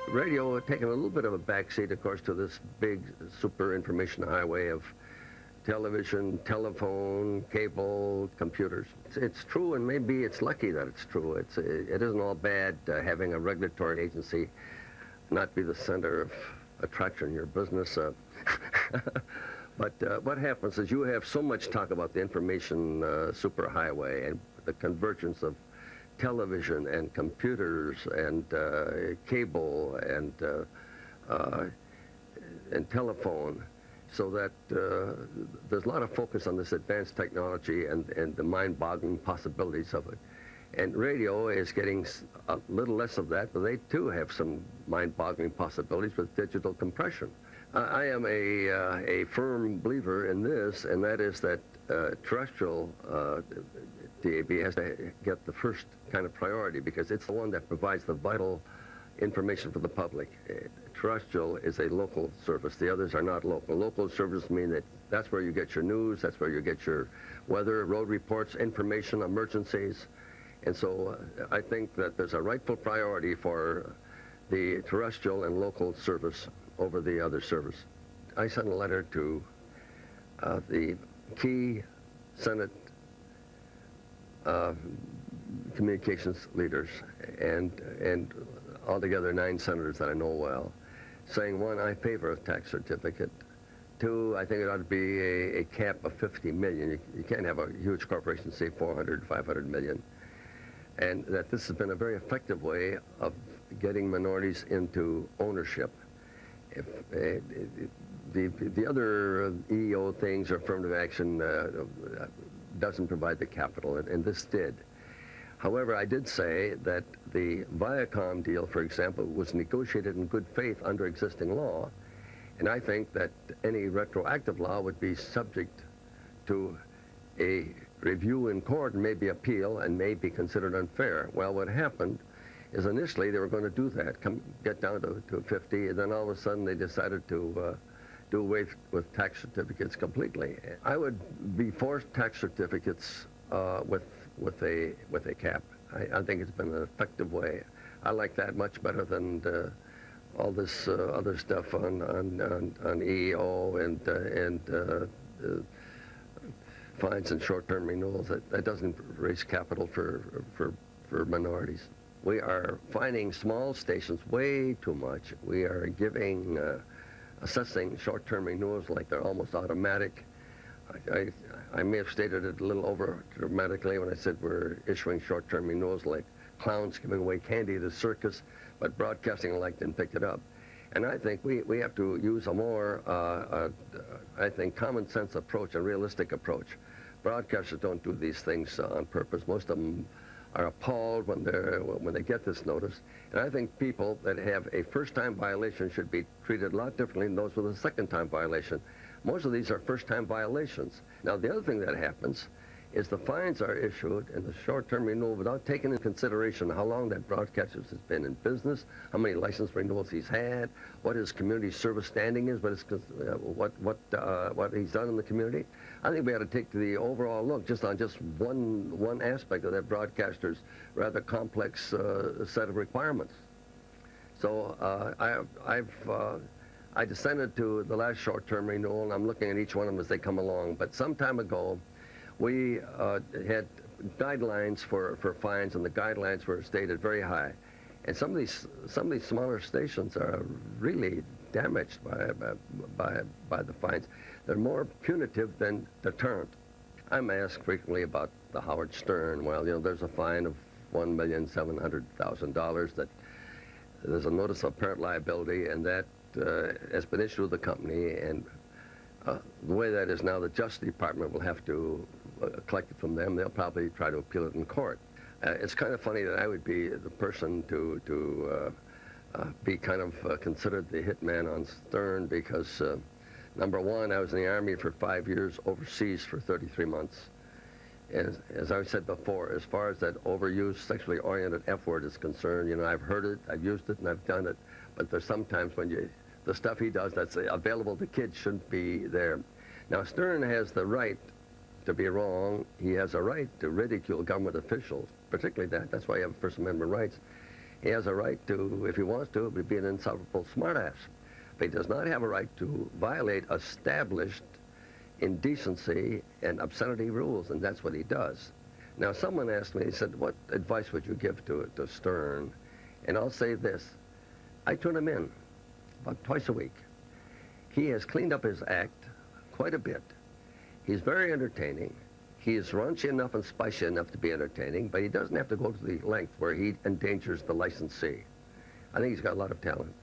Radio had taken a little bit of a backseat, of course, to this big super information highway of television, telephone, cable, computers. It's true, and maybe it's lucky that it's true. It isn't all bad having a regulatory agency not be the center of attraction in your business. But what happens is you have so much talk about the information superhighway and the convergence of television and computers and cable and telephone, so that there's a lot of focus on this advanced technology and the mind-boggling possibilities of it. And radio is getting a little less of that, but they too have some mind-boggling possibilities with digital compression. I am a firm believer in this, and that is that terrestrial DAB has to get the first kind of priority because it's the one that provides the vital information for the public. Terrestrial is a local service. The others are not local. Local services mean that that's where you get your news, that's where you get your weather, road reports, information, emergencies. And so I think that there's a rightful priority for the terrestrial and local service over the other service. I sent a letter to the key Senate communications leaders and altogether 9 senators that I know well, saying, one, I favor a tax certificate. Two, I think it ought to be a cap of 50 million. You can't have a huge corporation say 400, 500 million. And that this has been a very effective way of getting minorities into ownership. If, the other EEO things or affirmative action doesn't provide the capital, and this did. However, I did say that the Viacom deal, for example, was negotiated in good faith under existing law, and I think that any retroactive law would be subject to a review in court and maybe appeal and may be considered unfair. Well, what happened is initially they were going to do that, get down to 50, and then all of a sudden they decided to do away with tax certificates completely. I would be for tax certificates with a cap. I think it's been an effective way. I like that much better than all this other stuff on EEO and fines and short-term renewals. That doesn't raise capital for minorities. We are fining small stations way too much. We are giving, assessing short-term renewals like they're almost automatic. I may have stated it a little over dramatically when I said we're issuing short-term renewals like clowns giving away candy at a circus, but broadcasting alike didn't pick it up. And I think we have to use a more, I think, common sense approach, a realistic approach. Broadcasters don't do these things on purpose. Most of them are appalled when they get this notice. And I think people that have a first-time violation should be treated a lot differently than those with a second-time violation. Most of these are first-time violations. Now, the other thing that happens is the fines are issued in the short-term renewal without taking into consideration how long that broadcaster has been in business, how many license renewals he's had, what his community service standing is, what he's done in the community. I think we ought to take the overall look just on one aspect of that broadcaster's rather complex set of requirements. So I descended to the last short-term renewal, and I'm looking at each one of them as they come along. But some time ago, we had guidelines for fines, and the guidelines were stated very high. And some of these smaller stations are really damaged by the fines. They're more punitive than deterrent. I'm asked frequently about the Howard Stern. Well, you know, there's a fine of $1,700,000 that there's a notice of apparent liability, and that has been issued to the company, and the way that is now, the Justice Department will have to collect it from them. They'll probably try to appeal it in court. It's kind of funny that I would be the person to be kind of considered the hitman on Stern because, number one, I was in the Army for 5 years, overseas for 33 months. As I said before, as far as that overused, sexually oriented F word is concerned, you know, I've heard it, I've used it, and I've done it, but there's sometimes when the stuff he does that's available to kids shouldn't be there. Now, Stern has the right to be wrong. He has a right to ridicule government officials, particularly that. That's why you have First Amendment rights. He has a right to, if he wants to, be an insufferable smartass. But he does not have a right to violate established indecency and obscenity rules, and that's what he does. Now, someone asked me, he said, what advice would you give to Stern? And I'll say this. I tune him in about twice a week. He has cleaned up his act quite a bit. He's very entertaining. He is raunchy enough and spicy enough to be entertaining, but he doesn't have to go to the length where he endangers the licensee. I think he's got a lot of talent.